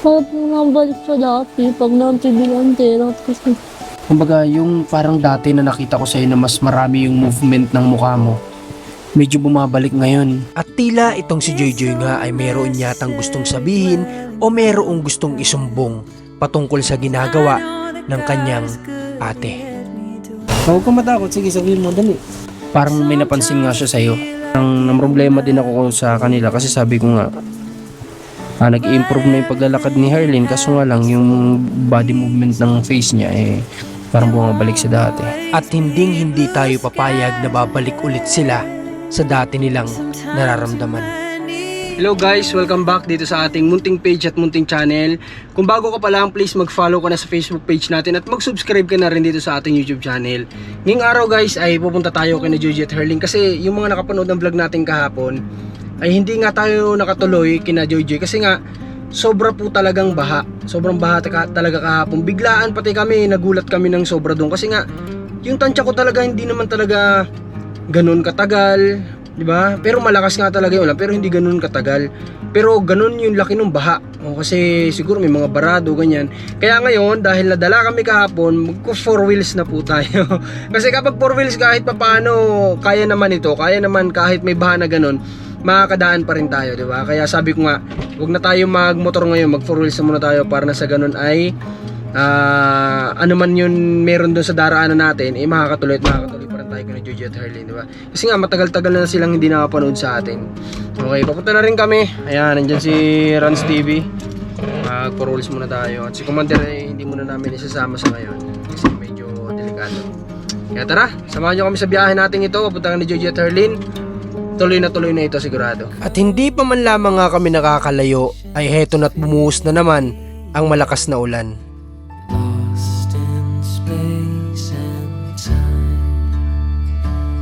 Bakit mo nabalik sa dati pag nantibilang tera kasi Kumbaga, yung parang dati na nakita ko sa'yo na mas marami yung movement ng mukha mo, medyo bumabalik ngayon. At tila itong si Joy nga ay meron yatang gustong sabihin o merong gustong isumbong patungkol sa ginagawa ng kanyang ate. Huwag kang matakot, sige sabihin mo, dali. Parang may napansin nga siya sa'yo. Ang problema din ako sa kanila kasi sabi ko nga, nag-improve na yung paglalakad ni Harleen, kaso nga lang yung body movement ng face niya parang bumabalik sa dati. At hindi tayo papayag na babalik ulit sila sa dati nilang nararamdaman. Hello guys, welcome back dito sa ating munting page at munting channel. Kung bago ka pa lang, please mag-follow ka na sa Facebook page natin at mag-subscribe ka na rin dito sa ating YouTube channel. Ngayong araw guys ay pupunta tayo kay Joy at Harleen kasi yung mga nakapanood ng vlog natin kahapon ay hindi nga tayo nakatuloy kina Joy kasi nga sobra po talagang baha. Sobrang baha talaga kahapon. Biglaan pati kami, nagulat kami ng sobra doon kasi nga yung tansya ko talaga hindi naman talaga ganun katagal, di ba? Pero malakas nga talaga yung ulan, pero hindi ganun katagal. Pero ganun yung laki ng baha. Kasi siguro may mga barado ganyan. Kaya ngayon dahil nadala kami kahapon, magko 4 wheels na po tayo. Kasi kapag 4 wheels kahit papaano kaya naman ito, kaya naman kahit may baha na ganun, makakadaan pa rin tayo, di ba? Kaya sabi ko nga, huwag na tayo magmotor ngayon, mag 4 wheels na muna tayo para na sa ganun ay ano man yun meron doon sa daraanan natin, makakatuloy pa rin tayo kay Joy at Harleen, di ba? Kasi nga matagal-tagal na silang hindi nakapanood sa atin. Okay, papunta na rin kami. Ayan, nandyan si Rans TV. Mag 4 wheels muna tayo. At si Commander hindi muna namin isasama sa ngayon kasi medyo delikado. Kaya tara, samahan nyo kami sa biyahe natin ito. Papunta kami ni Joy at Harleen. Tuloy na ito sigurado. At hindi pa man lamang nga kami nakakalayo ay heto na't bumuhos na naman ang malakas na ulan. Lost in space and time.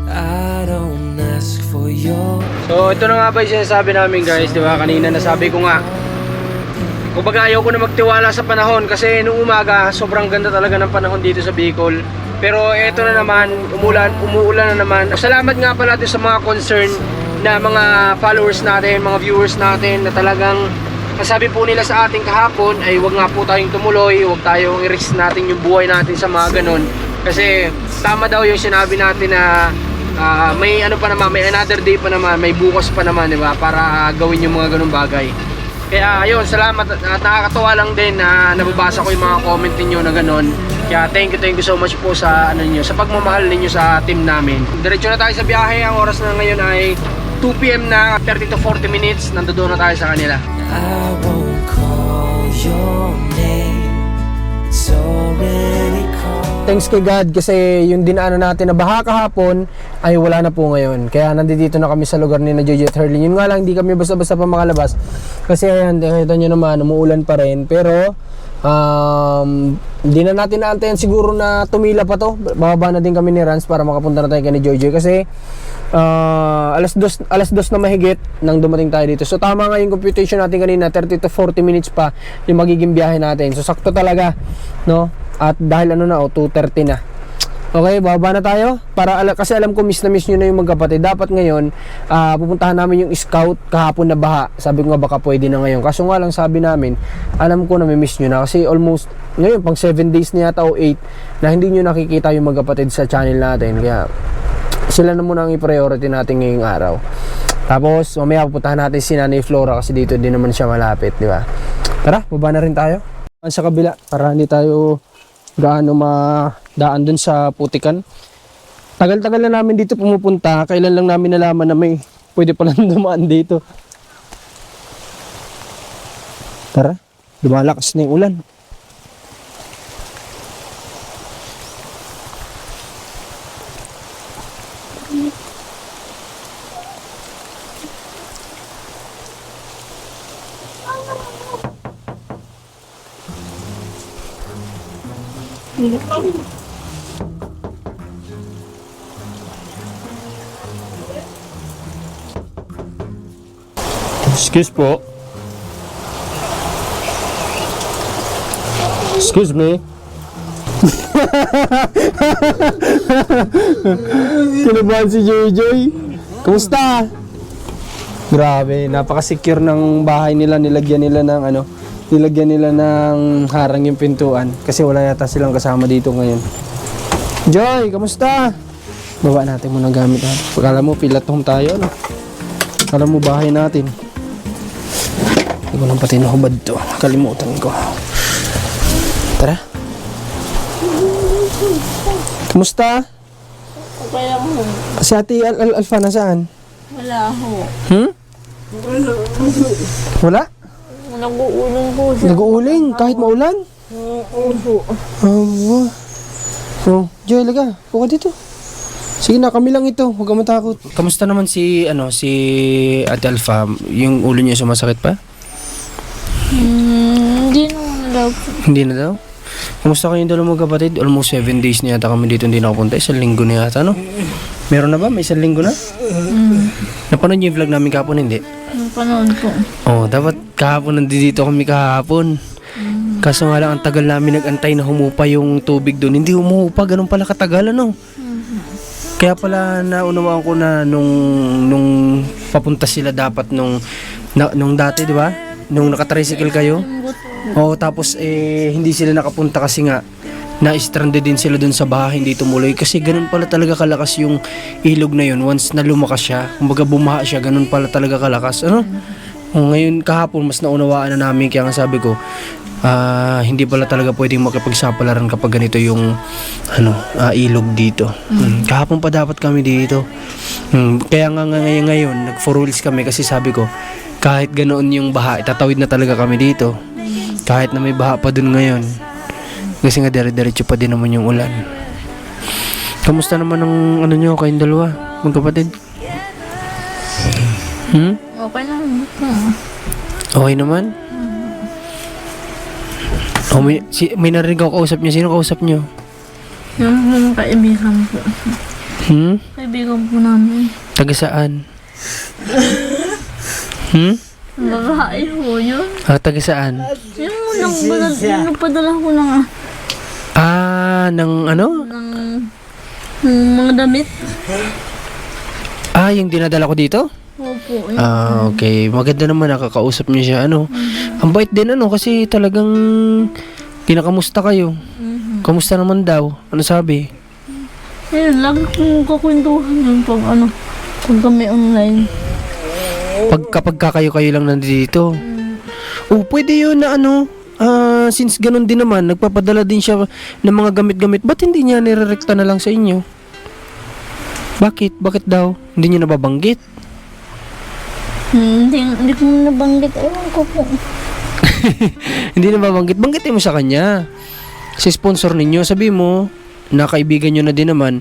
I don't ask for your. So ito na nga ba yung sinasabi namin guys, di ba? Kanina nasabi ko nga, kumbaga ayaw ko na magtiwala sa panahon kasi nung umaga sobrang ganda talaga ng panahon dito sa Bicol. Pero ito na naman, umuulan na naman. Salamat nga pala doon sa mga concern na mga followers natin, mga viewers natin na talagang sabi po nila sa ating kahapon ay wag nga po tayong tumuloy, wag tayong i-risk natin yung buhay natin sa mga ganun. Kasi tama daw yung sinabi natin na may ano pa naman, may another day pa naman, may bukas pa naman, di ba? Para gawin yung mga ganung bagay. Kaya ayun, salamat at nakakatawa lang din na nababasa ko yung mga comment niyo na ganun. Kaya thank you so much po sa ano niyo, sa pagmamahal niyo sa team namin. Diretso na tayo sa biyahe. Ang oras na ngayon ay 2 PM na, 30 to 40 minutes. Nandoon na tayo sa kanila. I won't call your name. So many calls. Thanks kay God kasi yung dinaanan natin na baha kahapon ay wala na po ngayon. Kaya nandito na kami sa lugar ni Joy at Harleen. Yun nga lang, hindi kami basta-basta pa makalabas. Kasi ayan, nakita nyo naman, umuulan pa rin. Pero hindi na natin naantayan siguro na tumila pa to. Bababa na din kami ni Rans para makapunta na tayo kay Joy kasi alas 2 na mahigit nang dumating tayo dito. So tama nga yung computation natin kanina, 30 to 40 minutes pa yung magiging biyahe natin. So sakto talaga, no? At dahil 2:30 na. Okay, bababa na tayo kasi alam ko miss nyo na yung magkapatid. Dapat ngayon pupuntahan namin yung scout kahapon na baha. Sabi ko nga baka pwede na ngayon. Kaso nga lang sabi namin, alam ko na miss nyo na kasi almost ngayon pang 7 days na yata o 8 na hindi nyo nakikita yung magkapatid sa channel natin. Kaya sila na muna ang i-priority natin ngayong araw. Tapos mamaya pupuntahan natin si Nanay Flora kasi dito din naman siya malapit, di ba? Tara, baba na rin tayo sa kabila para hindi tayo gaano madaan dun sa putikan. Tagal-tagal na namin dito pumupunta. Kailan lang namin nalaman na may pwede palang dumaan dito. Tara, lumalakas na yung ulan. Excuse po. Excuse me. Kinabahan si Joy. Kumusta? Grabe, napaka-secure ng bahay nila. Nilagyan nila ng nilagyan nila ng harang yung pintuan kasi wala yata silang kasama dito ngayon. Joy, kamusta? Baba natin muna gamit ha. Pagkala mo pilat home tayo, no? Kala mo bahay natin. Hindi ko lang pati nahubad to. Kalimutan ko. Tara. Kamusta? Okay lang ho. Si Ate Alfa nasaan? Wala ho. Wala? Nag-uulong po siya. Nag-uuling kahit maulan? Opo. Oh, Joy, laga. Puka dito. Sige na, kami lang ito. Huwag kang matakot. Kamusta naman si Ate Alfa? Yung ulo niya sumasakit pa? Hindi naman daw po. Hindi na daw? Kamusta kayong dalawang magkapatid? Almost 7 days na yata kami dito hindi nakapunta. 1 linggo na yata, no? Meron na ba? May 1 linggo na? Napanood niyo yung vlog namin kahapon, hindi? Napanood po. Oh, dapat kahapon nandito kami kahapon. Kaso nga lang, ang tagal namin nag-antay na humupa yung tubig doon. Hindi humupa, ganun pala katagal, ano? Kaya pala naunawaan ko na nung papunta sila dapat nung dati, di ba? Nung nakatricycle kayo. Oo, tapos hindi sila nakapunta kasi nga na-stranded din sila dun sa baha, hindi tumuloy. Kasi ganun pala talaga kalakas yung ilog na yun. Once na lumakas siya, kumbaga bumaha siya, ganun pala talaga kalakas. Ano? Ngayon kahapon, mas naunawaan na namin. Kaya nga sabi ko, hindi pala talaga pwedeng makipagsapalaran kapag ganito yung ilog dito. Kahapon pa dapat kami dito. Kaya nga ngayon nag 4 wheels kami kasi sabi ko kahit ganoon yung baha, itatawid na talaga kami dito. Kahit na may baha pa dun ngayon. Kasi nga dire-diretso pa din naman yung ulan. Kamusta naman ang nyo kayong dalawa, magkapatid? Okay lang. Okay naman? Oh, may narinig ako kausap niyo. Sino kausap niyo? Yung kaibigan po. Kaibigan po namin. Taga saan? Babae po yun. Taga saan? Yung padala ko ng Ng ano? ng mga damit. Yung dinadala ko dito? Opo. Yun. Okay. Maganda naman nakakausap niyo siya. Ang bait din kasi talagang kinakamusta kayo. Kamusta naman daw? Ano sabi? Ayun, lagi kong kakwentuhan yun pag kami online. Kapag kayo lang nandito. Pwede yun na since ganun din naman, nagpapadala din siya ng mga gamit-gamit. Ba't hindi niya nirerekta na lang sa inyo? Bakit? Bakit daw? Hindi niya nababanggit? Hindi ko nabanggit. Ewan ko po. Hindi nababanggit. Banggitin mo sa kanya. Si sponsor ninyo, sabi mo, na kaibigan nyo na din naman,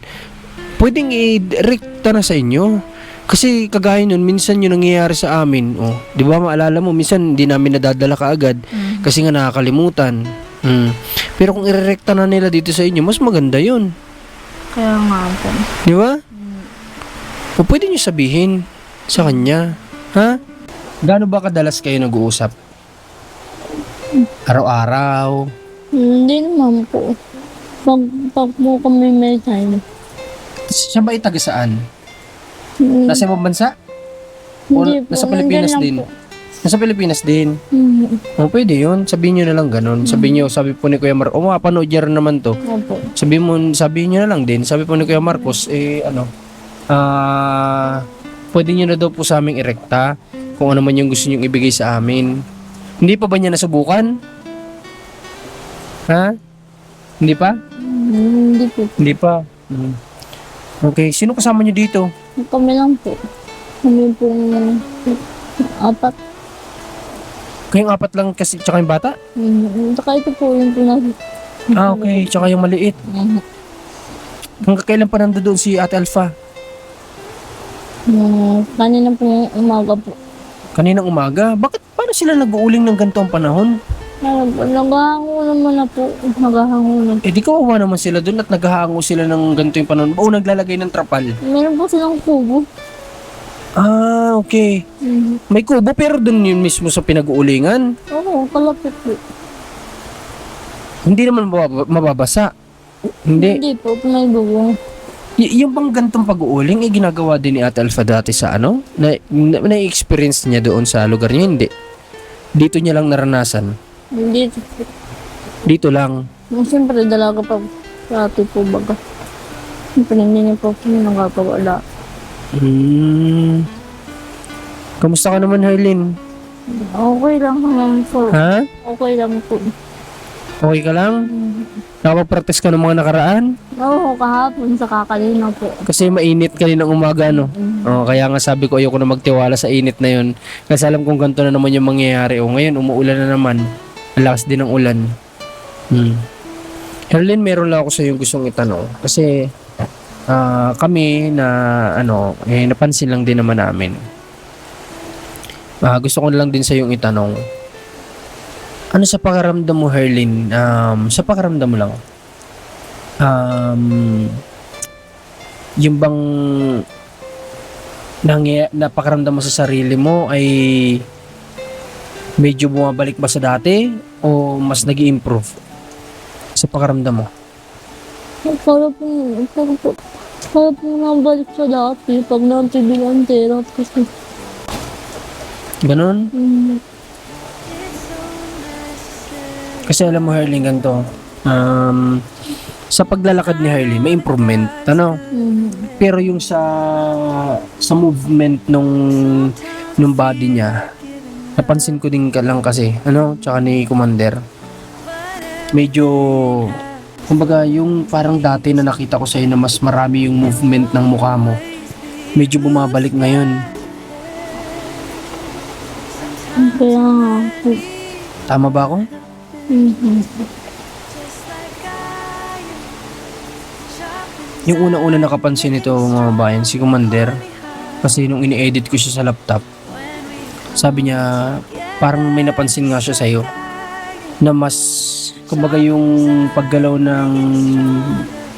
pwedeng i-rekta na sa inyo. Kasi kagaya nun, minsan yun nangyayari sa amin. Di ba maalala mo, minsan hindi namin nadadala kaagad kasi nga nakakalimutan. Pero kung i-rekta na nila dito sa inyo, mas maganda yun. Kaya nga po. Di ba? O pwede nyo sabihin sa kanya. Ha? Gaano ba kadalas kayo nag-uusap? Araw-araw? Hindi naman po. Pag po kami may time. Siya ba taga saan? Nasa ibang bansa? O Hindi po. nasa Pilipinas nandyan lang din? po. Nasa Pilipinas din? O pwede yun. Sabihin nyo na lang ganun. Sabi po ni Kuya Marcos, mapanood niya rin naman to. Opo. Sabihin nyo na lang din. Sabi po ni Kuya Marcos, pwede nyo na daw po sa aming irekta kung ano man yung gusto nyo ibigay sa amin. Hindi pa ba niya nasubukan? Ha? Hindi pa? Hindi po. Hindi pa. Okay, sino kasama nyo dito? Kami lang po. Kami pong 4. Kayong 4 lang kasi tsaka yung bata? Saka ito po yung pinag... Okay, tsaka yung maliit. Hanggang kailan pa nandoon si Ate Alfa? Kanina po umaga po. Kaninang umaga? Bakit paano sila nag-uuling ng ganito ang panahon? Naghahango naman na po. Naghahango na. Di kawawa naman sila doon at naghahango sila ng ganito yung panahon. O naglalagay ng trapal? Meron po silang kubo. Okay. May kubo pero doon yun mismo sa pinag-uulingan. Oo, kalapit po. Hindi naman mababasa. Hindi. Hindi po, may bubong. Yung bang gantong pag-uuling ginagawa din ni Ate Alfa dati sa Na-experience niya doon sa lugar niya? Hindi. Dito niya lang naranasan. Hindi. Dito lang. Siyempre, dalaga pa dati po baga. Siyempre, hindi niya po nangapawala. Kamusta ka naman, Harleen? Okay lang naman po. Ha? Okay lang po. Okay ka lang? Nakapag-practice ka ng mga nakaraan? Oo, kahapon sa kakalina po. Kasi mainit kaninang umaga, no? Oh, kaya nga sabi ko ayoko na magtiwala sa init na yun. Kasi alam kong ganito na naman yung mangyayari. O ngayon, umuulan na naman. Ang lakas din ng ulan. Herlin, meron lang ako sa yung gustong itanong. Kasi kami na napansin lang din naman namin. Gusto ko lang din sa yung itanong. Ano sa pakiramdam mo, Herlin? Sa pakiramdam mo lang. Yung bang napakaramdam mo sa sarili mo ay medyo bumabalik ba sa dati o mas nag-i-improve sa pakiramdam mo? Para po nabalik sa dati pag nantibilang therapy kasi. Ganon? Kasi alam mo, Herlin, ganito. Sa paglalakad ni Herlin, may improvement. Ano? Pero yung sa movement nung body niya, napansin ko din lang kasi, tsaka ni Commander, medyo, kumbaga, yung parang dati na nakita ko sa'yo na mas marami yung movement ng mukha mo, medyo bumabalik ngayon. Kaya nga po. Tama ba ako? Yung una-una nakapansin ito, mga bayan, si Commander, kasi nung ini-edit ko siya sa laptop, sabi niya, parang may napansin nga siya sa'yo, na mas, kumbaga yung paggalaw ng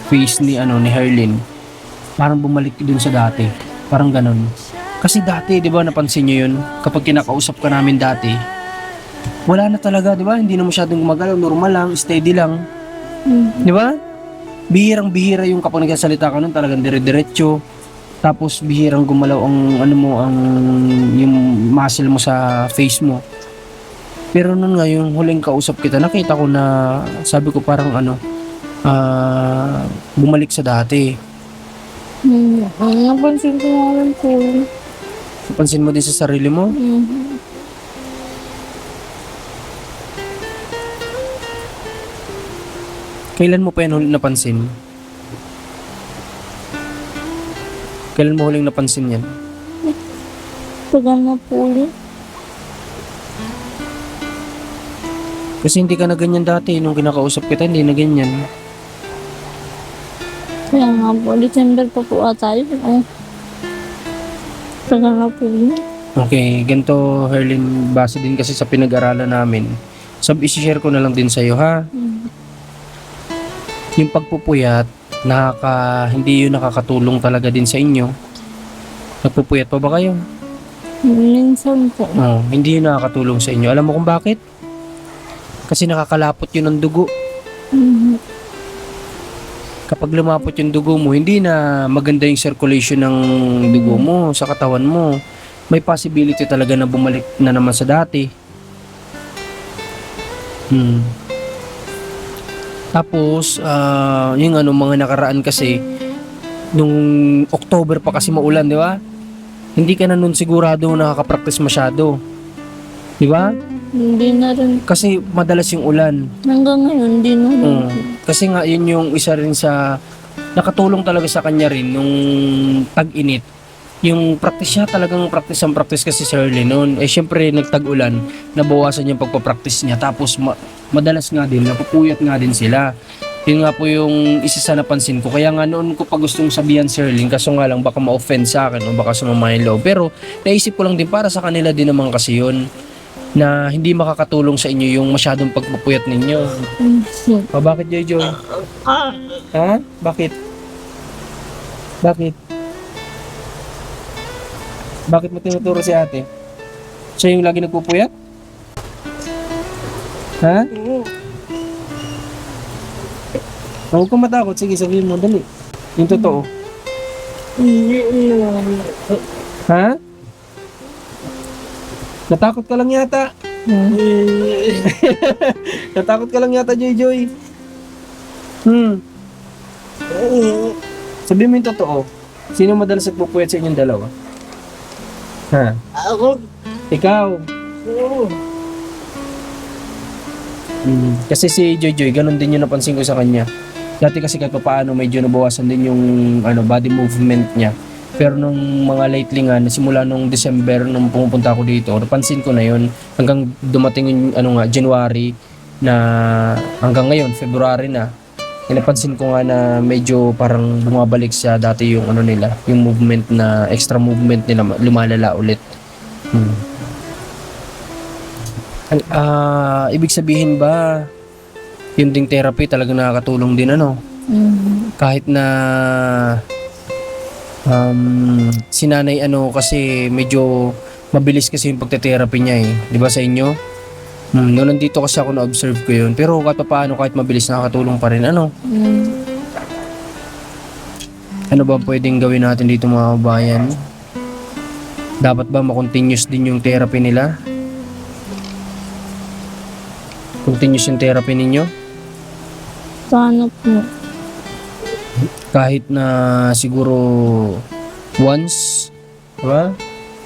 face ni Herlin, parang bumalik dun sa dati, parang ganun. Kasi dati, di ba, napansin niyo yun, kapag kinakausap ka namin dati, wala na talaga, di ba? Hindi na masyadong gumagalaw, normal lang, steady lang. Di ba? Bihirang-bihira yung kapag nagsasalita ka nun, talagang dire-diretso. Tapos bihirang gumalaw ang yung muscle mo sa face mo. Pero nun nga, yung huling kausap kita, nakita ko na, sabi ko parang bumalik sa dati. Napansin ko nga rin po. Napansin mo din sa sarili mo? Kailan mo pa yan huling napansin? Kailan mo huling napansin yan? Tagal na po ulit. Kasi hindi ka na ganyan dati. Nung kinakausap kita, hindi na ganyan. Kaya nga po, December pa po ata yun. Tagal na po ulit. Okay, ganito, Herlin, base din kasi sa pinag-aralan namin. Isi-share ko na lang din sa'yo, ha? Yung pagpupuyat, hindi yun nakakatulong talaga din sa inyo. Nagpupuyat pa ba kayo? Minsan po. Hindi yun nakakatulong sa inyo. Alam mo kung bakit? Kasi nakakalapot yun ng dugo. Kapag lumapot yung dugo mo, hindi na maganda yung circulation ng dugo mo sa katawan mo. May possibility talaga na bumalik na naman sa dati. Tapos, yung mga nakaraan kasi, nung October pa kasi maulan, di ba? Hindi ka na nun sigurado nakaka-practice masyado. Di ba? Hindi na rin. Kasi madalas yung ulan. Hanggang ngayon, hindi na rin. Kasi nga, yun yung isa rin sa, nakatulong talaga sa kanya rin nung tag-init. Yung practice niya, talagang practice kasi si Herlin noon. Syempre, nagtag-ulan, nabawasan yung pagpapractice niya. Tapos, madalas nga din, napupuyat nga din sila. Yun nga po yung isa sa napansin ko. Kaya nga noon ko pa gustong sabihan si Herlin, kaso nga lang baka ma-offend sa akin o baka sumama yung loob. Pero, naisip ko lang din para sa kanila din naman kasi yun, na hindi makakatulong sa inyo yung masyadong pagpupuyat ninyo. Bakit, Joy? Ha? Bakit? Bakit mo tinuturo si ate? Siya yung lagi nagpupuyat? Ha? Huwag kang matakot. Sige, sabihin mo. Dali. Yung totoo. Ha? Natakot ka lang yata. Natakot ka lang yata, Joy. Sabi mo yung totoo. Sino madalas nagpupuyat sa inyong dalawa? Ha? Ako. Ikaw? Kasi si Joy, ganun din yung napansin ko sa kanya. Dati kasi kahit paano medyo nabawasan din yung body movement niya. Pero nung mga lately nga, simula nung December nung pumupunta ako dito, napansin ko na yun hanggang dumating yung January na hanggang ngayon, February na. Napansin ko nga na medyo parang bumabalik sa dati yung nila, yung movement na extra movement nila lumalala ulit. Ibig sabihin ba yung ding therapy talaga nakakatulong din kahit na si nanay kasi medyo mabilis kasi yung pagte-therapy niya di ba sa inyo? Noong nandito kasi ako na-observe ko yun, pero kahit paano kahit mabilis nakakatulong pa rin Ano ba pwedeng gawin natin dito mga kabayan? Dapat ba ma-continuous din yung therapy nila? Continuous yung therapy ninyo? Sana po. Kahit na siguro once, diba?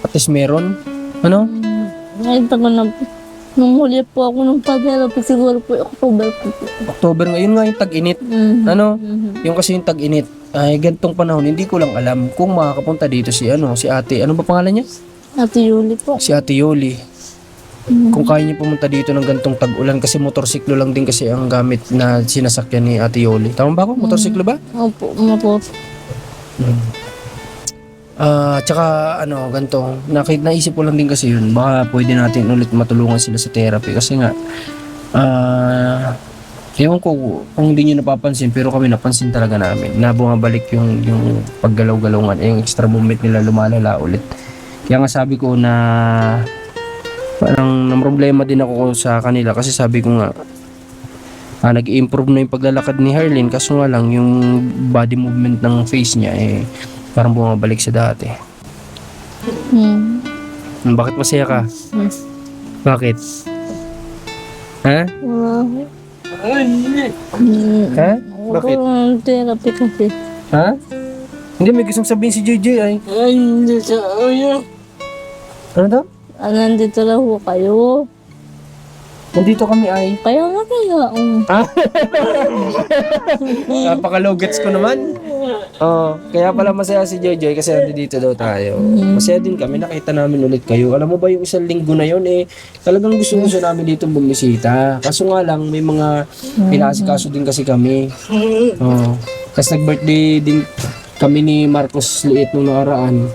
At least meron. Nakita ko na po. Nung huli po ako ng pag-therapy, siguro po October po. October ngayon nga yung tag-init. Yung kasi yung tag-init. Ay, gantong panahon, hindi ko lang alam kung makakapunta dito si ate. Ano ba pangalan niya? Ate Yuli po. Si Ate Yoli. Kung kaya niya pumunta dito ng gantong tag-ulan kasi motorsiklo lang din kasi ang gamit na sinasakyan ni Ate Yoli. Tama ba ako? Motorsiklo ba? Opo, opo. Tsaka ganito, naisip ko lang din kasi yun, baka pwede natin ulit matulungan sila sa therapy kasi nga ewan ko kung hindi nyo napapansin pero kami napansin talaga namin na bumabalik yung paggalaw-galungan, yung extra movement nila lumalala ulit. Kaya nga sabi ko na parang problema din ako sa kanila kasi sabi ko nga nag-improve na yung paglalakad ni Harleen kaso nga lang yung body movement ng face niya parang bumabalik sa dati. Bakit masaya ka? Bakit? Ha? Ha? Bakit? Ako therapy kasi. Ha? Hindi, may gustong sabihin si JJ ay. Hindi siya. Ano daw? Nandito lang po kayo. Nandito kami ay. Kaya nga kaya. Napaka-low gets ko naman. Kaya pala masaya si Joy kasi nandito daw tayo. Masaya din kami, nakita namin ulit kayo. Alam mo ba yung isang linggo na yun talagang gusto namin dito bumisita. Kaso nga lang may mga pinasikaso din kasi kami. Kasi nag-birthday din kami ni Marcos Liit nung nakaraan.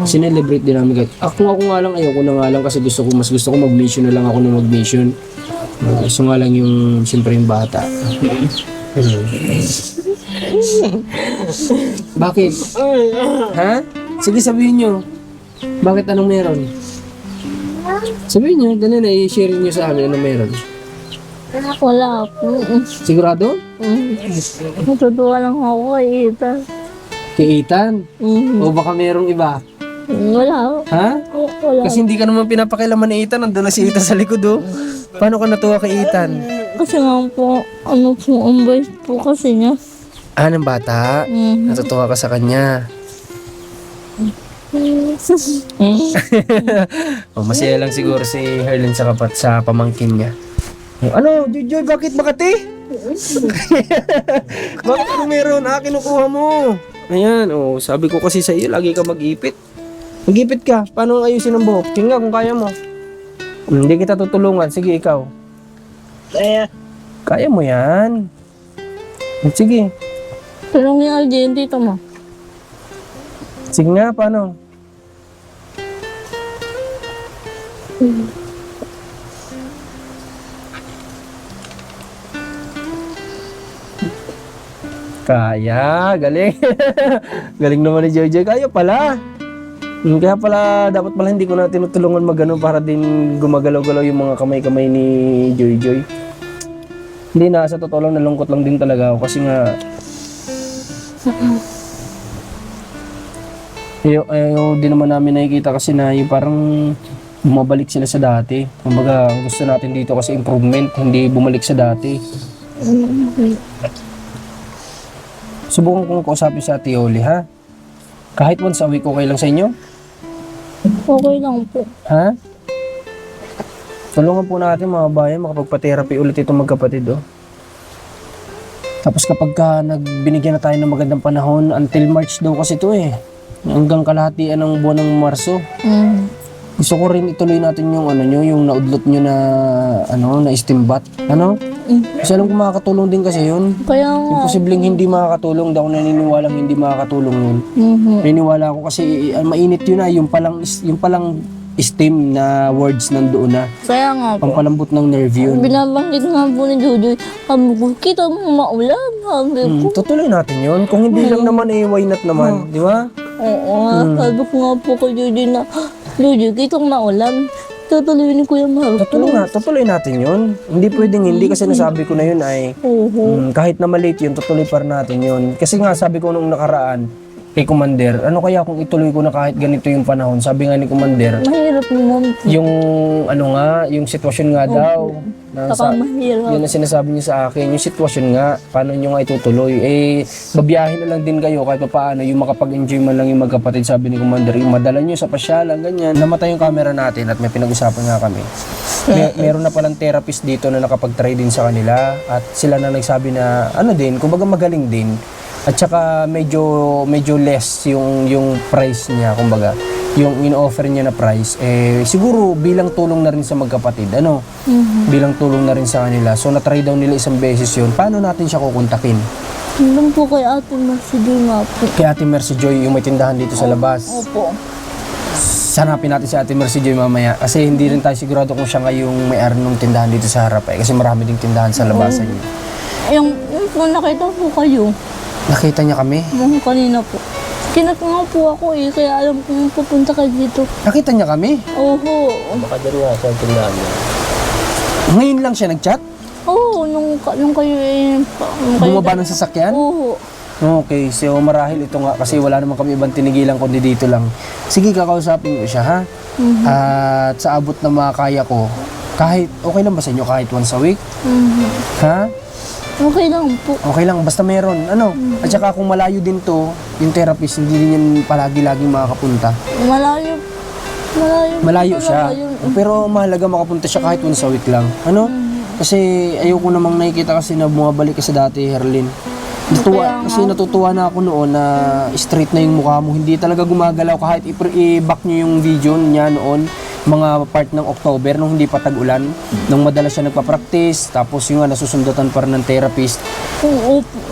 Sinelebrate din namin. Ako nga lang, ayoko na nga lang kasi mas gusto ko mag-mission na lang ako na mag-mission. Gusto nga lang yung siyempre yung bata. Bakit? Ha? Sige, sabihin nyo. Bakit anong meron? Sabihin nyo, dali na i-share nyo sa amin anong meron. Wala po. Sigurado? Natutuwa lang ako kay Ethan. Kay Ethan? O baka merong iba? Wala. Ha? Wala. Kasi hindi ka naman pinapakilaman ni Ethan. Nandun na si Ethan sa likod Paano ka natuwa kay Ethan? Kasi nga po, ang voice po kasi niya. Ng bata? Natutuwa ka sa kanya? Masaya lang siguro si Harleen sa pamangkin niya. Joy, bakit Makati? Bakit ano meron? Kinukuha mo. Ayan, sabi ko kasi sa iyo, lagi ka mag-ipit. Mag-ipit ka, paano ayusin ang buhok? Tingnan kung kaya mo. Hindi kita tutulungan, sige ikaw. Kaya mo yan. Sige. Tulong ni Aljen dito mo. Sige nga, paano? Kaya, galing. Galing naman ni Joy. Kaya pala. Kaya pala, dapat pala hindi ko na tinutulungan magano para din gumagalaw-galaw yung mga kamay-kamay ni Joy. Hindi na, sa totoo lang, nalungkot lang din talaga ako kasi nga ayaw din naman namin nakikita kasi na yung parang bumabalik sila sa dati. Kumbaga, ang gusto natin dito kasi improvement, hindi bumalik sa dati. Subukan kong kausapin sa Ate Yoli, ha? Kahit once a week, okay lang sa inyo? Okay lang po. Ha? Tulungan po natin mga bayan, makapagpa-therapy ulit itong magkapatid, oh. Tapos kapag nagbinigyan na tayo ng magandang panahon, until March daw kasi ito eh. Hanggang kalahatian ng buwan ng Marso. Gusto ko rin ituloy natin yung yung naudlot nyo na na steam bath. Kasi alam ko makakatulong din kasi yun. Kaya nga. Imposibleng hindi makakatulong, daw naniniwalang hindi makakatulong yun. Naniniwala ako kasi mainit yun na, yung palang steam na words nandoon na. Kaya nga po. Pampalambot ng nerve yun. Binabanggit nga po ni Jojoy, sabi ko, kita mo maulan, sabi ko. Tutuloy natin yun. Kung hindi lang naman why not naman, di ba? Oo nga, sabi ko nga po kay Jojoy na, Jojoy, kita mo maulan. Tutuloy ni Kuya Marco. Tutuloy natin yun. Hindi pwedeng hindi kasi nasabi ko na yun ay kahit na maliit yun, tutuloy pa rin natin yun. Kasi nga sabi ko nung nakaraan kay Commander, ano kaya kung ituloy ko na kahit ganito yung panahon? Sabi nga ni Commander, Mahirap naman po. yung yung sitwasyon nga daw. Saka mahirap. Yun ang sinasabi niya sa akin, yung sitwasyon nga, paano nyo nga itutuloy? Babiyahin na lang din kayo kahit paano, yung makapag-enjoy man lang yung magkapatid, sabi ni Commander, yung madala nyo sa pasyalan, ganyan. Namatay yung camera natin at may pinag-usapan nga kami. Meron na palang therapist dito na nakapag-try din sa kanila at sila na nagsabi na, kumbaga magaling din. At saka medyo less yung price niya, kumbaga yung in-offer niya na price siguro bilang tulong na rin sa magkapatid, bilang tulong na rin sa kanila. So na-try daw nila isang beses yun. Paano natin siya kukontakin? Hindi po kay Ate Mercy Joy nga po. Kay Ate Mercy Joy, yung may tindahan dito sa labas. Opo. Hanapin natin si Ate Mercy Joy mamaya kasi hindi rin tayo sigurado kung siya nga yung may-ari ng tindahan dito sa harap kasi marami ding tindahan sa labasan niya. Yung po nakita po kayo. Nakita niya kami? Yung kanina po. Kinat nga po ako kaya alam kong pupunta kayo dito. Nakita niya kami? Oho. Baka dyan nga sa tindahan niya. Ngayon lang siya nag-chat? Oo, nung kayo Bumaba ng sasakyan? Oo. Okay, so marahil ito nga kasi wala naman kami ibang tinigilan kundi dito lang. Sige, kakausapin ko siya, ha? At sa abot na makakaya ko, kahit, okay lang ba sa inyo kahit once a week? Ha? Okay lang po. Okay lang, basta meron. At saka kung malayo din to, yung therapist, hindi din yan palagi-laging makakapunta. Malayo siya. Pero mahalaga makapunta siya kahit once a week lang. Kasi ayoko namang nakikita kasi na bumabalik ka sa dati, Herlin. Natutuwa na ako noon na straight na yung mukha mo. Hindi talaga gumagalaw kahit i-back nyo yung video niya noon. Mga part ng October nung hindi pa tag-ulan, nung madalas siya nagpa-practice, tapos yung nasusundatan pa rin ng therapist.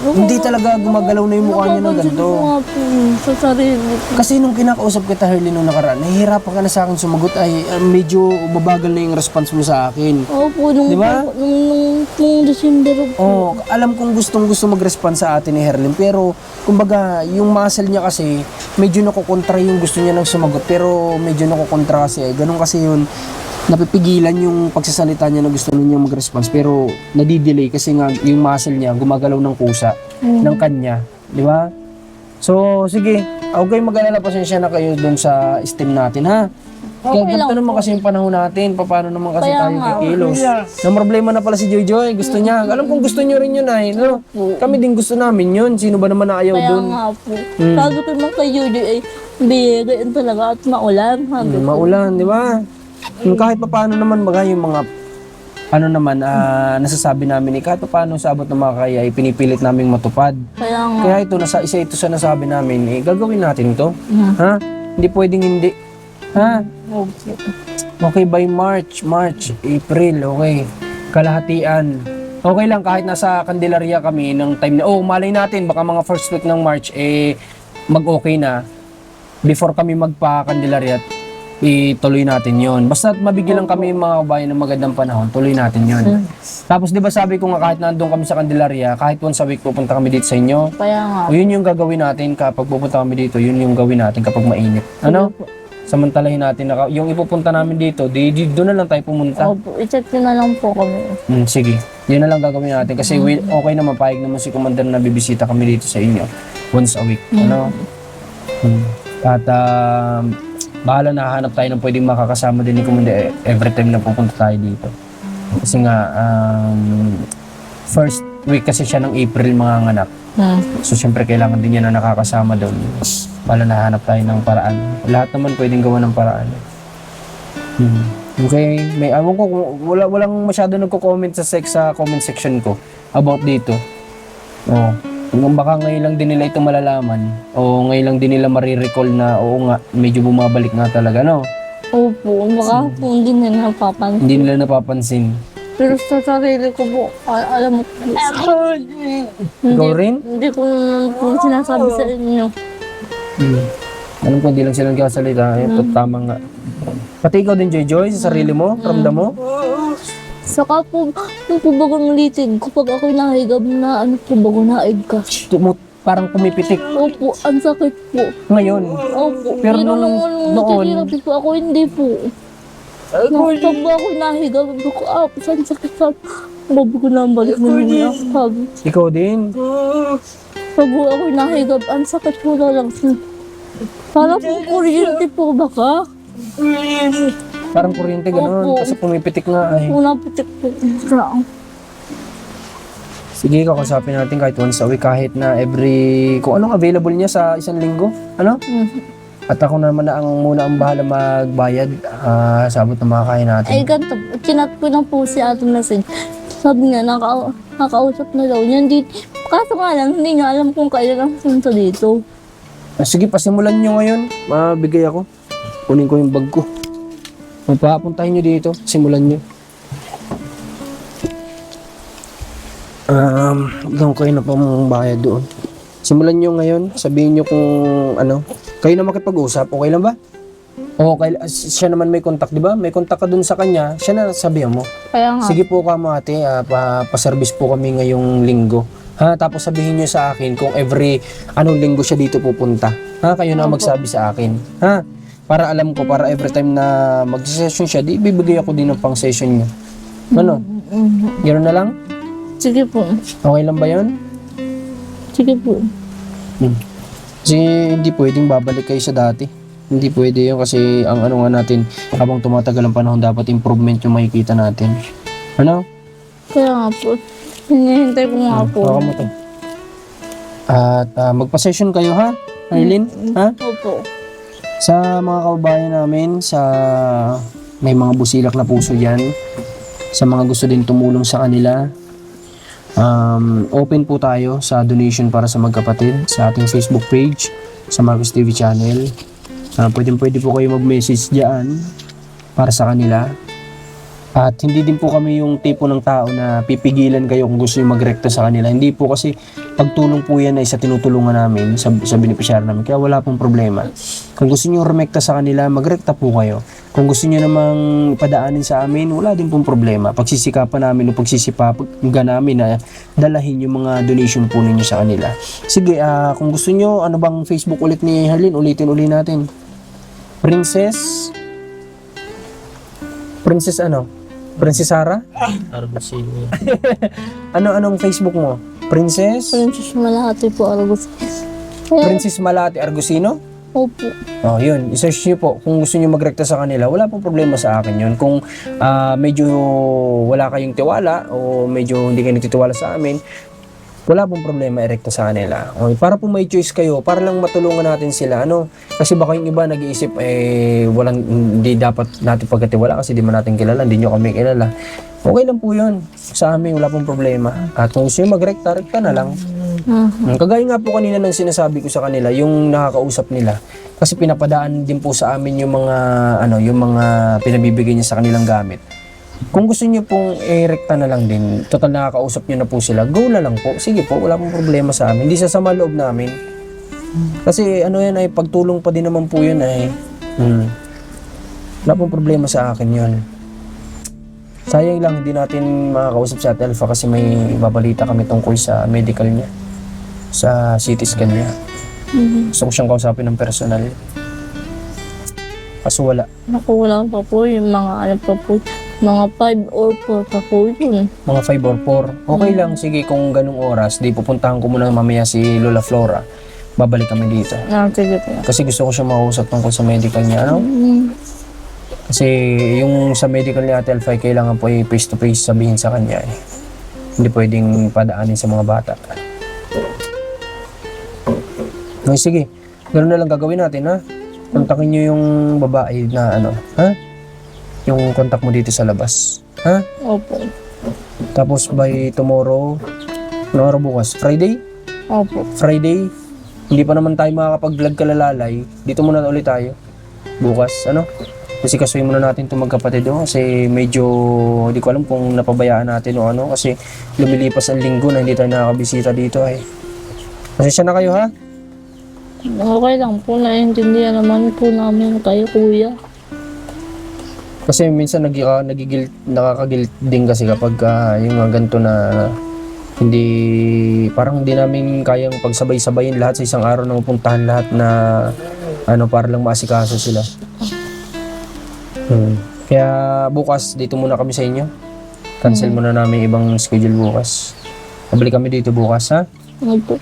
Hindi talaga gumagalaw na yung mukha niya ng ganito. Sa sarili ko. Kasi nung kinakausap kita, Herlin, nung nakaraan, nahihirapan ka na sa akin sumagot, medyo mabagal na yung response mo sa akin. Opo, nung December po. Alam kong gustong-gusto mag-respond sa atin ni Herlin, pero kumbaga, yung muscle niya kasi, medyo nakukontra yung gusto niya nang sumagot, pero medyo nakukontra kasi, ganun kasi yun, napipigilan yung pagsasalita niya na gusto niya mag-response, pero nadidelay kasi nga yung muscle niya gumagalaw ng kusa ng kanya, di ba? So, sige, okay, mag-alala, pasensya na kayo dun sa steam natin, ha? Kaya ganito naman kasi yung panahon natin, paano naman kasi tayo kikilos. Nang problema na pala si Joy, gusto niya. Alam kong gusto niyo rin yun no? Kami din gusto namin yun. Sino ba naman na ayaw dun? Kaya nga po. Sabi ko naman kay Joy, bigyan talaga at maulan. Maulan, di ba? Kahit paano naman yung mga nasasabi namin kahit paano sa abot ng mga kaya pinipilit naming matupad. Kaya ito, isa ito sa nasabi namin, gagawin natin ito. Ha? Hindi pwedeng hindi. Ha? Okay, by March, April, okay. Kalahatian. Okay lang kahit nasa Candelaria kami ng time na, malay natin, baka mga first week ng March, mag-okay na. Before kami magpa-Candelaria, ituloy natin yon. Basta mabigyan lang kami mga kabayan ng magandang panahon, tuloy natin yon. Tapos di ba sabi ko nga kahit nandun kami sa Candelaria, kahit once a week pupunta kami dito sa inyo. Kaya nga. Yun yung gagawin natin kapag pupunta kami dito, yun yung gawin natin kapag mainit. Samantalahin natin na yung ipupunta namin dito, doon na lang tayo pumunta. Opo, i-check na lang po kami. Sige, yun na lang gagawin natin kasi okay naman, payag naman si Commander na bibisita kami dito sa inyo once a week. At bahala na hahanap tayo ng pwedeng makakasama din ni Kumunde every time na pupunta tayo dito. Kasi nga, first week kasi siya ng April mga anak. So, syempre, kailangan din niya na nakakasama doon. Bahala na hahanap tayo ng paraan. Lahat naman pwedeng gawa ng paraan. Okay, may awang ko, walang masyado nagko-comment sa comment section ko about dito. Oh, kung baka ngayon lang din nila ito malalaman o ngayon lang din nila marirecall na oo nga, medyo bumabalik nga talaga, no? Opo, baka po hindi na napapansin. Hindi nila napapansin. Pero sa sarili ko po, alam mo po. Ikaw rin? Hindi ko naman po sinasabi sa inyo. Alam ko, hindi lang sila nagkasalita. Tama nga. Pati ikaw din, Joy, sa sarili mo, ramdam mo? Saka po, yung po bagang litid ko pag ako'y nahigab na ano po bago naig ka. Parang pumipitik. Opo, ang sakit po. Ngayon. Opo, Pero noon, noon, po ako, hindi po. Pag ako'y nahigab, sabi ko, saan sakit sabi. Bago ko na balik na muna. Sabi. Ikaw din. Pag ako'y nahigab, ang sakit po na lang. Parang po kuryente po baka. Parang kuryente gano'n. Opo. Kasi pumipitik nga ay. Una pitik po. Sige, kakasapin natin kahit once a week, kahit na every, kung anong available niya sa isang linggo. Ano? At ako naman na muna ang bahala magbayad sa abot na makakain natin. Ay, ganito. Chinat ko na po si Ate Message. Sabi niya, nakausap na daw niya. Kaso nga lang, hindi niya alam kung kailan ang punta dito. Sige, pasimulan nyo ngayon. Mabigay ako. Kunin ko yung bag ko. Magpapuntahin nyo dito. Simulan nyo. Doon kayo na pa mong bayad doon. Simulan nyo ngayon. Sabihin nyo kung ano. Kayo na makipag-usap. Okay lang ba? O, siya naman may contact, di ba? May contact ka dun sa kanya. Siya na sabihan mo. Kaya nga. Sige po kamo ate. Pa-service po kami ngayong linggo. Ha? Tapos sabihin nyo sa akin kung every anong linggo siya dito pupunta. Ha? Kayo na magsabi sa akin. Ha? Para alam ko, para every time na mag-session siya, di bibigay ako din ng pang-session niya. Ano? Gano'n na lang? Sige po. Okay lang ba yun? Sige po. Kasi hindi pwedeng babalik kayo sa dati. Hindi pwede yun kasi ang ano nga natin, habang tumatagal ang panahon, dapat improvement yung makikita natin. Ano? Kaya nga po. Hinihintay ko nga po. Baka mo to. At magpa-session kayo ha? Arlene? Ha? Opo. Sa mga kababayan namin, sa may mga busilak na puso dyan, sa mga gusto din tumulong sa kanila, open po tayo sa donation para sa magkapatid sa ating Facebook page, sa Marcos TV channel. Pwede po kayo mag-message dyan para sa kanila. At hindi din po kami yung tipo ng tao na pipigilan kayo kung gusto nyo magrekta sa kanila. Hindi po, kasi pagtulong po yan ay sa tinutulungan namin, sa beneficiary namin. Kaya wala pong problema. Kung gusto nyo rumekta sa kanila, magrekta po kayo. Kung gusto nyo namang padaanin sa amin, wala din pong problema. Pagsisikapan namin o pagsisipagan namin na dalahin yung mga donation po ninyo sa kanila. Sige, kung gusto nyo, ano bang Facebook ulit ni Harleen? Ulitin natin. Princess ano? Princess Sara? Anong Facebook mo? Princess Malahati po, Argos. Princess Malate Argusino? Opo. Oh, yun. I-search niyo po. Kung gusto niyo magrekta sa kanila, wala pong problema sa akin yun. Kung medyo wala kayong tiwala o medyo hindi kayo nagtitiwala sa amin, wala pong problema irekta sa kanila. Okay, para po may choice kayo, para lang matulungan natin sila. Ano? Kasi baka yung iba nag-iisip, hindi dapat natin pagkatiwala kasi di man natin kilala, hindi nyo kami kilala. Okay lang po yun. Sa amin, wala pong problema. At kung gusto nyo magrekta, rekta na lang. Kagaya nga po kanina ng sinasabi ko sa kanila, yung nakakausap nila. Kasi pinapadaan din po sa amin yung mga pinabibigay niya sa kanilang gamit. Kung gusto niyo pong rekta na lang din, total nakakausap niyo na po sila, go na lang po. Sige po, wala pong problema sa amin. Hindi sasama loob namin. Kasi yan ay pagtulong pa din naman po yun ay. Wala pong problema sa akin yun. Sayang lang, hindi natin makakausap si Ate Alpha kasi may babalita kami tungkol sa medical niya. Sa CT scan niya. Gusto ko siyang kausapin ng personal. Kaso wala. Naku, wala pa po yung mga mga 5 or 4 pa po yun. Mga 5 or 4. Okay lang, sige kung ganung oras, di pupuntahan ko muna mamaya si Lola Flora babalik kami dito. Sige po. Kasi gusto ko siya makausap tungkol sa medical niya, ano? Kasi yung sa medical ni Ate Alfay, kailangan po ay face to face sabihin sa kanya eh. Hindi pwedeng padaanin sa mga bata. Okay, sige. Ganun na lang gagawin natin, ha? Kontakin nyo yung babae na ano, ha? Yung kontak mo dito sa labas, ha? Opo. Tapos by tomorrow, ano araw bukas? Friday? Opo. Friday? Hindi pa naman tayo makakapag-vlog kalalalay. Dito muna ulit tayo. Bukas, ano? Kasi kasuhin muna natin itong magkapatid oh, kasi medyo hindi ko alam kung napabayaan natin o ano kasi lumilipas ang linggo na hindi tayo nakakabisita dito eh. Pasensya na kayo ha? Okay lang po, naiintindihan naman po namin kayo, kuya. Kasi minsan nakakagilt din kasi kapag yung mga ganito na hindi, parang hindi namin kayang pagsabay-sabayin lahat sa isang araw na mapuntahan lahat na ano para lang maasikaso sila. Kaya bukas dito muna kami sa inyo. Cancel muna namin ibang schedule bukas. Pabalik kami dito bukas ha. Opo.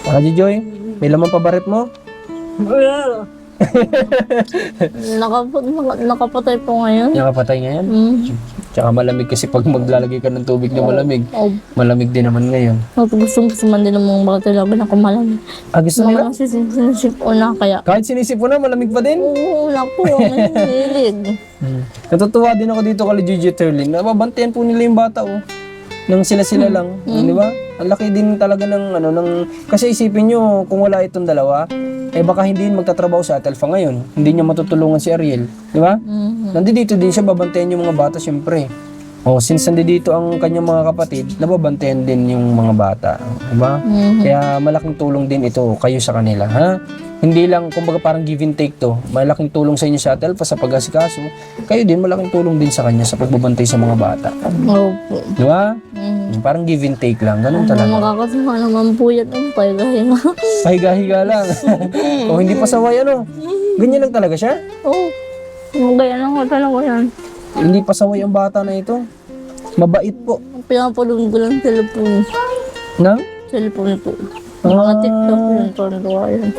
Joy, may laman pa baret mo? Nakapatay po ngayon. Nakapatay ngayon? Tsaka malamig kasi pag maglalagay ka ng tubig na malamig. Opo. Malamig din naman ngayon. Gusto man din ng mga baka talaga na kumalamig. Gusto nila? Mga sinisip o na kaya. Kahit sinisip mo na, malamig pa din? Oo, naku, nangilig. Natutuwa din ako dito kay Gigi Terling. Nababantayan po nila yung bata oh. Nang sila-sila lang, di ba? Ang laki din talaga ng ano kasi isipin nyo kung wala itong dalawa, eh baka hindi magtatrabaho sa Atelfa ngayon. Hindi niya matutulungan si Ariel, di ba? Nandito din siya, babantayan yung mga bata syempre. Oh, since nandito ang kanyang mga kapatid, nababantayan din yung mga bata, di ba? Kaya malaking tulong din ito kayo sa kanila, ha? Hindi lang, kumbaga parang give and take to. Malaking tulong sa inyo sa Atelfa sa pag-asikaso. Kayo din, malaking tulong din sa kanya sa pagbabantay sa mga bata. Opo. Di ba? Parang give and take lang. Ganun talaga. Makakasama naman po yan ang pagahinga. Pahiga-higa lang. O hindi pa saway ano. Ganyan lang talaga siya. Oo. Gaya lang ko talaga yan. Hindi pa saway ang bata na ito. Mabait po. Pinapalun ko lang cellphone. Nang? Cellphone po. Mga TikTok yun. Tonto yan.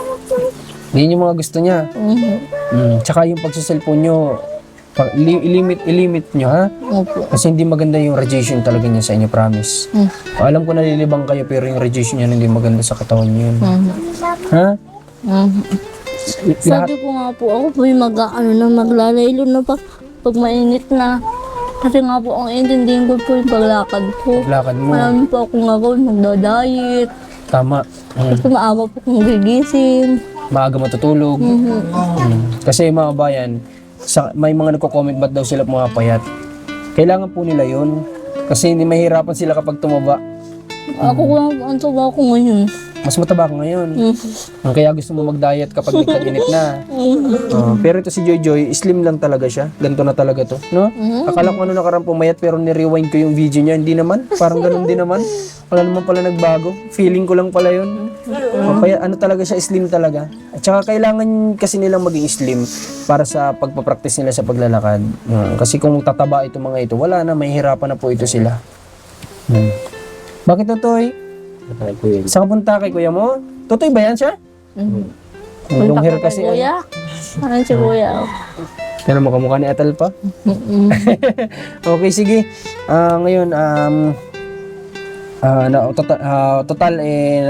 Yan yung mga gusto niya. Tsaka yung pagsiselfone nyo, ilimit nyo ha. Opo. Kasi hindi maganda yung radiation talaga niya sa inyo, promise. Alam ko nalilibang kayo pero yung radiation niya hindi maganda sa katawan niyo yun. Ha? Sabi ko nga po, ako po yung maglalaylo na pag mainit na. Kasi nga po, ang intindihin ko po yung paglakad ko. Lakad mo. Marami po akong gagawin, magda-diet. Tama. Kasi maaga po akong gigising. Maaga matutulog. Kasi mga bayan, may mga nagko-comment ba't daw sila pumapayat. Kailangan po nila yun. Kasi hindi mahirapan sila kapag tumaba. Ako lang, ang taba ko ngayon. Mas mataba ka ngayon. Kaya gusto mo mag-diet kapag nagtag-init na. Pero ito si Joy Joy, slim lang talaga siya. Ganito na talaga to. No? Akala ko ano nakarang pumayat pero ni-rewind ko yung video niya. Hindi naman. Parang ganun din naman. Wala naman pala nagbago. Feeling ko lang pala yun. Kaya ano talaga siya, slim talaga. At saka kailangan kasi nilang maging slim para sa pagpapractice nila sa paglalakad. Kasi kung tataba ito mga ito, wala na, may hirapan na po ito sila. Bakit Totoy? Saan ka punta kay kuya mo? Totoy ba yan siya? Long hair kasi. Kuya? Ano si kuya? Pero mukha ni Atal pa. Okay, sige. Ngayon, total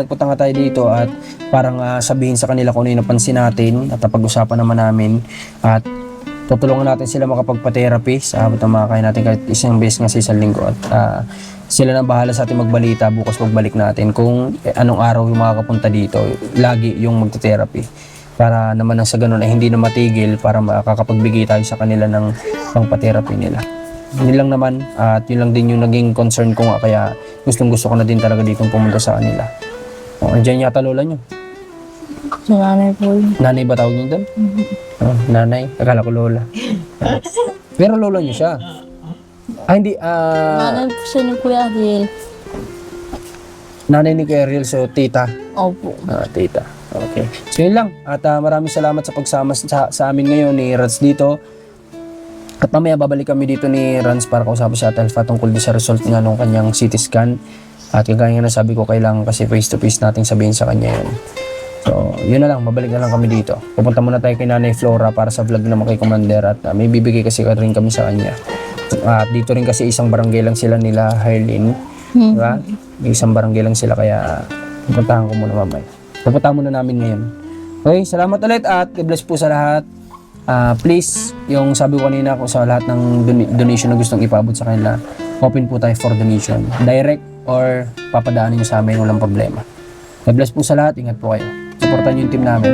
nagpunta nga tayo dito at parang sabihin sa kanila kung ano yung napansin natin at pag-usapan naman namin at tutulungan natin sila makapagpa-therapy sa abot ng makakain natin kahit isang beses nga sa isang linggo at sila na bahala sa ating magbalita bukas pagbalik natin kung anong araw yung makakapunta dito lagi yung magte-therapy para naman sa ganun ay hindi na matigil para makakapagbigay tayo sa kanila ng pang-therapy nila. Yun lang naman at yun lang din yung naging concern ko nga kaya gusto ko na din talaga dito pumunta sa kanila. Andiyan yata lola nyo. Si nanay po yun. Nanay ba tawag nyo doon? Nanay? Akala ko lola. Pero lola nyo siya. Hindi. Nanay po siya ni Kuya Ariel. Nanay ni Kuya Ariel, so tita. Opo. Tita. Okay. So yun lang. At maraming salamat sa pagsama sa amin ngayon ni Rans dito. At mamaya babalik kami dito ni Rans para kausapin sa Atelfa tungkol din sa result nga nung kanyang CT scan. At kagaya nga nasabi ko, kailangan kasi face to face natin sabihin sa kanya yun. So, yun na lang, mabalik na lang kami dito. Pupunta muna tayo kay Nanay Flora para sa vlog naman kay Commander at may bibigay kasi rin kami sa kanya. At dito rin kasi isang barangay lang sila nila, Harleen. Diba? May isang barangay lang sila kaya pupuntahan ko muna mamaya. Pupuntahan muna namin ngayon. Okay, salamat ulit at God bless po sa lahat. Please, yung sabi ko kanina kung sa lahat ng donation na gustong ipabot sa kanila, open po tayo for donation. Direct or papadaanin nyo sa amin, walang problema. God bless po sa lahat. Ingat po kayo. Supportan nyo yung team namin.